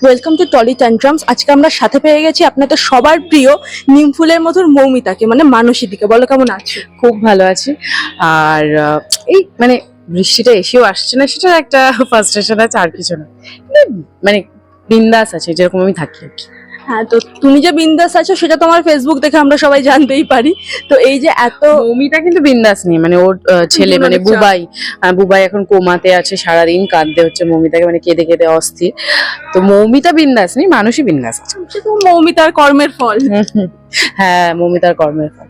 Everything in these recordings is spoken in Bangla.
Welcome to trolley tantrums. আজকে আমরা সাথে পেয়ে গেছি আপনাদের সবার প্রিয় নিমফুলের মতন মৌমিতাকে, মানে মানসীদিকে। বলো কেমন আছো? খুব ভালো আছি। আর এই মানে বৃষ্টিটা এসেও আসছে না, সেটা একটা ফার্স্ট্রেশন আছে, আর কিছু না। মানে বিন্দাস আছে, যেরকম আমি থাকি আর কি। হ্যাঁ, তো তুমি যে বিন্দাস আছো সেটা তোমার ফেসবুক দেখে আমরা সবাই জানতেই পারি। তো এই যে এত মৌমিতা কিন্তু বিন্দাস নেই, মানে ওর ছেলে মানে বুবাই বুবাই এখন কোমাতে আছে, সারাদিন কাঁদতে হচ্ছে মৌমিতাকে, মানে কেঁদে কেঁদে অস্থির। তো মৌমিতা বিন্দাস নেই, মানুষই বিন্দাস আছে। সেটা মৌমিতার কর্মের ফল। হ্যাঁ, মৌমিতার কর্মের ফল।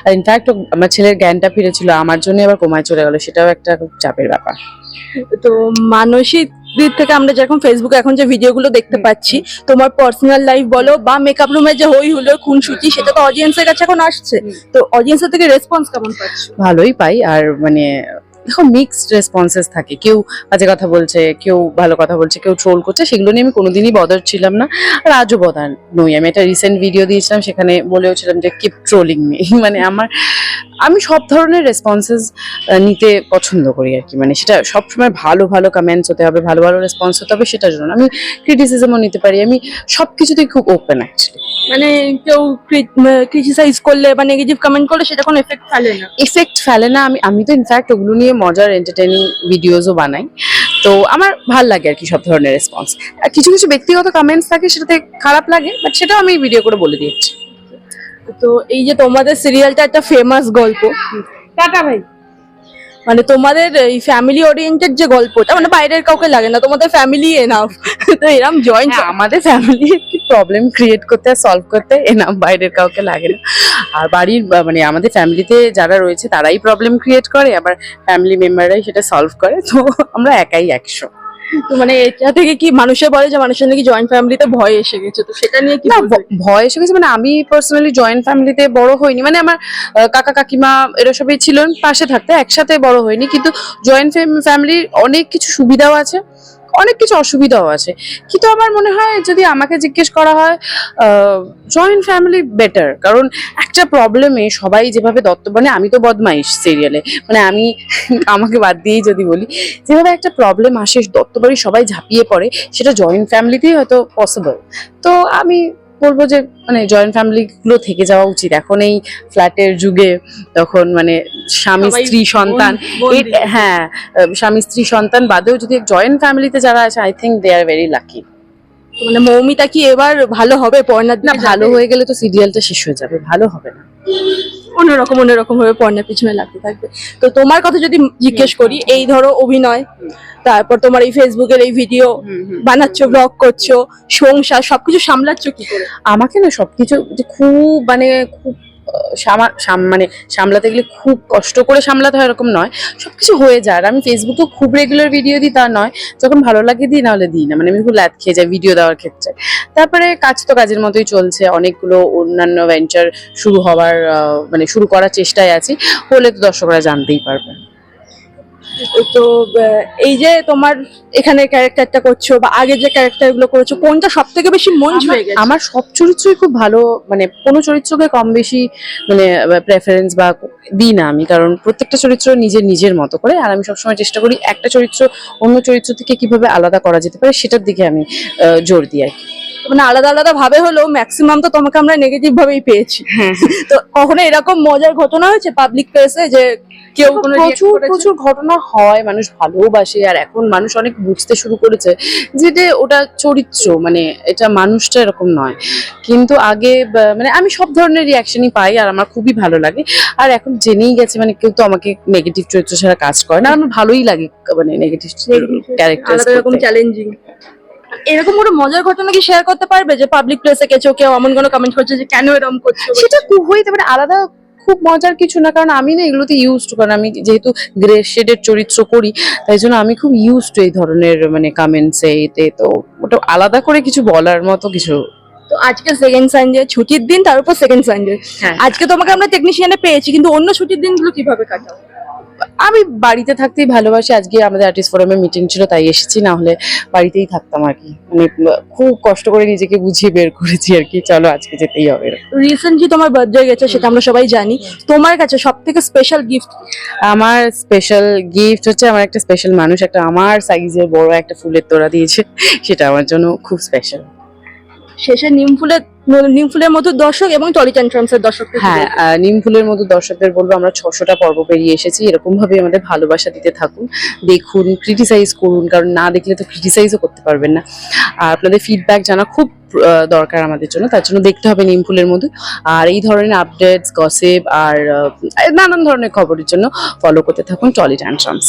আর ইনফ্যাক্ট আমার ছেলের জ্ঞানটা ফিরেছিল, আমার জন্য আবার কোমায় চলে গেল, সেটাও একটা খুব চাপের ব্যাপার। তো মানসী দিক থেকে আমরা যেরকম ফেসবুকে এখন যে ভিডিওগুলো দেখতে পাচ্ছি, তোমার পার্সোনাল লাইফ বলো বা মেকআপ রুমের যে হই হুলো খুনসুটি, সেটা তো অডিয়েন্সের কাছে এখন আসছে। তো অডিয়েন্সের থেকে রেসপন্স কেমন পাচ্ছ? ভালোই পাই। আর মানে দেখো, মিক্সড রেসপন্সেস থাকে, কেউ বাজে কথা বলছে, কেউ ভালো কথা বলছে, কেউ ট্রোল করছে, সেগুলো নিয়ে আমি কোনোদিনই বদার ছিলাম না, আর আজও বদার নই। আমি একটা রিসেন্ট ভিডিও দিয়েছিলাম, সেখানে বলেও ছিলাম যে কিপ ট্রোলিং মি। মানে আমি সব ধরনের রেসপন্সেস নিতে পছন্দ করি আর কি। মানে সেটা সবসময় ভালো ভালো কমেন্টস হতে হবে, ভালো ভালো রেসপন্স হতে হবে, সেটার জন্য আমি ক্রিটিসিজমও নিতে পারি। আমি সবকিছুতেই খুব ওপেন অ্যাকচুয়ালি। মানে কেউ ক্রিটিসাইজ করলে বা নেগেটিভ কমেন্ট করলে সেটা কোনো এফেক্ট ফেলে না? এফেক্ট ফেলে না। আমি তো ইনফ্যাক্ট ওগুলো নিয়ে মজার এন্টারটেইনিং ভিডিওসও বানাই। তো আমার ভাল লাগে আর কি সব ধরনের রেসপন্স। আর কিছু কিছু ব্যক্তিগত কমেন্টস থাকে, সেটাতে খারাপ লাগে, বাট সেটাও আমি ভিডিও করে বলে দিচ্ছি। তো এই যে তোমাদের সিরিয়ালটা একটা ফেমাস গল্প, টাটা ভাই। মানে তোমাদের এই ফ্যামিলি ওরিয়েন্টেড যে গল্পটা, মানে বাইরের কাউকে লাগে না, তোমাদের ফ্যামিলি এনাফ। তো এরকম জয়েন্ট আমাদের ফ্যামিলি কি প্রবলেম ক্রিয়েট করতে আর সলভ করতে এনাফ, বাইরের কাউকে লাগে না। আর বাড়ির মানে আমাদের ফ্যামিলিতে যারা রয়েছে তারাই প্রবলেম ক্রিয়েট করে, আবার ফ্যামিলি মেম্বাররাই সেটা সলভ করে। তো আমরা একাই 100। তো মানে এটা থেকে কি মানুষের বলে যে মানুষের নাকি জয়েন্ট ফ্যামিলিতে ভয় এসে গেছে, তো সেটা নিয়ে কি না, বলবে? ভয় এসে গেছে মানে আমি পার্সোনালি জয়েন্ট ফ্যামিলিতে বড় হইনি। মানে আমার কাকা কাকিমা এরা সবাই ছিলেন পাশে থাকতে, একসাথে বড় হয়নি। কিন্তু জয়েন্ট ফ্যামিলির অনেক কিছু সুবিধাও আছে, অনেক কিছু অসুবিধাও আছে। কিন্তু আমার মনে হয়, যদি আমাকে জিজ্ঞেস করা হয়, জয়েন্ট ফ্যামিলি বেটার। কারণ একটা প্রবলেমে সবাই যেভাবে মানে আমি তো বদমাইশ সিরিয়ালে, মানে আমি আমাকে বাদ দিয়েই যদি বলি, যেভাবে একটা প্রবলেম আসে দত্তবাড়ি সবাই ঝাঁপিয়ে পড়ে, সেটা জয়েন্ট ফ্যামিলিতেই হয়তো পসিবল। তো আমি বলবো যে মানে জয়েন্ট ফ্যামিলি গুলো থেকে যাওয়া উচিত এখন এই ফ্ল্যাটের যুগে। তখন মানে স্বামী সবাই স্ত্রী সন্তান, হ্যাঁ, স্বামী স্ত্রী সন্তান বাদেও যদি জয়েন্ট ফ্যামিলিতে যারা আছে, I think they are very lucky. মানে মৌমিতা কি এবার ভালো হবে? পর্ণার না, ভালো হয়ে গেলে তো সিরিয়ালটা শেষ হয়ে যাবে, ভালো হবে না। অন্যরকম ভাবে পর্ণার পিছনে লাগতে থাকবে। তো তোমার কথা যদি জিজ্ঞেস করি, এই ধরো অভিনয়, তারপর তোমার এই ফেসবুকের এই ভিডিও বানাচ্ছো, ব্লগ করছো, সংসার, সবকিছু সামলাচ্ছো কি করে? আমাকে না সবকিছু যে খুব মানে খুব মানে সামলাতে গেলে খুব কষ্ট করে সামলাতে হয় এরকম নয়, সবকিছু হয়ে যায়। আর আমি ফেসবুকে খুব রেগুলার ভিডিও দিই তা নয়, যখন ভালো লাগে দিই, নাহলে দিই না। মানে আমি খুব ল্যাদ খেয়ে যাই ভিডিও দেওয়ার ক্ষেত্রে। তারপরে কাজ তো কাজের মতোই চলছে, অনেকগুলো অন্যান্য ভেঞ্চার শুরু হওয়ার মানে শুরু করার চেষ্টায় আছি, হলে তো দর্শকরা জানতেই পারবে। তো এই যে তোমার এখানে ক্যারেক্টারটা করছো বা আগে যে ক্যারেক্টার গুলো করেছো, কোনটা সব থেকে বেশি মন ছুঁয়ে গেছে? আমার সব চরিত্রই খুব ভালো, মানে কোনো চরিত্রকে কম বেশি মানে প্রেফারেন্স বা দিই না আমি, কারণ প্রত্যেকটা চরিত্র নিজের মতো করে। আর আমি সবসময় চেষ্টা করি একটা চরিত্র অন্য চরিত্র থেকে কিভাবে আলাদা করা যেতে পারে, সেটার দিকে আমি জোর দিই আর কি। মানে আলাদা আলাদা ভাবে হলেও ম্যাক্সিমাম তো তোমাকে আমরা নেগেটিভ ভাবেই পেয়েছি। তো কখনো এরকম মজার ঘটনা হয়েছে পাবলিক প্লেসে যে কেউ কোনো প্রচুর ঘটনা হয়, মানুষ ভালোবাসে। আর এখন মানুষ অনেক বুঝতে শুরু করেছে যে ওটা চরিত্র, মানে এটা মানুষটা এরকম নয়। কিন্তু আগে মানে আমি সব ধরনের রিয়াকশনই পাই, আর আমার খুবই ভালো লাগে। আর এখন জেনেই গেছে, মানে কেউ তো আমাকে নেগেটিভ চরিত্র ছাড়া কাজ করে না। আমার ভালোই লাগে মানে নেগেটিভ ক্যারেক্টার, এরকম চ্যালেঞ্জিং। এরকম কোনো মজার ঘটনা কি শেয়ার করতে পারবে যে পাবলিক প্লেসে কেউ এমন কোনো কমেন্ট করছে যে কেন এরকম করছো? সেটা হইতে পারে, আলাদা খুব মজার কিছু না, কারণ আমি না এগুলোতে ইউজড। কারণ আমি যেহেতু গ্রে শেডের চরিত্র করি, তাই জন্য আমি খুব ইউজড এই ধরনের মানে কমেন্টস এতে। তো ওটা আলাদা করে কিছু বলার মতো কিছু। তো আজকে সেকেন্ড সানডে, ছুটির দিন, তার উপর সেকেন্ড সানডে। হ্যাঁ। আজকে তোমাকে আমরা টেকনিশিয়ানে পেয়েছি, কিন্তু অন্য ছুটির দিনগুলো কিভাবে কাটাও? আমি বাড়িতে থাকতেই ভালোবাসি। আজকে আমাদের আর্টিস্ট ফোরামে মিটিং ছিল তাই এসেছি, না হলে বাড়িতেই থাকতাম আর কি। মানে খুব কষ্ট করে নিজেকে বুঝিয়ে বের করেছি আর কি, চলো আজকে যেতেই হবে। রিসেন্টলি তোমার বার্থডে গেছে, সেটা আমরা সবাই জানি। তোমার কাছে সব থেকে স্পেশাল গিফট? আমার স্পেশাল গিফট হচ্ছে আমার একটা স্পেশাল মানুষ একটা আমার সাইজের বড় একটা ফুলের তোড়া দিয়েছে, সেটা আমার জন্য খুব স্পেশাল। শেষে নিমফুলের মতো দর্শক এবং টলি ট্যান্ট্রামস এর দর্শক। হ্যাঁ, নিম ফুলের মতো দর্শকদের বলবো আমরা 600টা পর্ব পেরিয়ে এসেছি, এরকম ভাবে আমাদের ভালোবাসা দিতে থাকুন, দেখুন, ক্রিটিসাইজ করুন, কারণ না দেখলে তো ক্রিটিসাইজও করতে পারবেন না। আর আপনাদের ফিডব্যাক জানা খুব দরকার আমাদের জন্য, তার জন্য দেখতে হবে নিম ফুলের মতো। আর এই ধরনের আপডেটস, গসিপ আর নানান ধরনের খবরের জন্য ফলো করতে থাকুন টলি ট্যান্ট্রামস।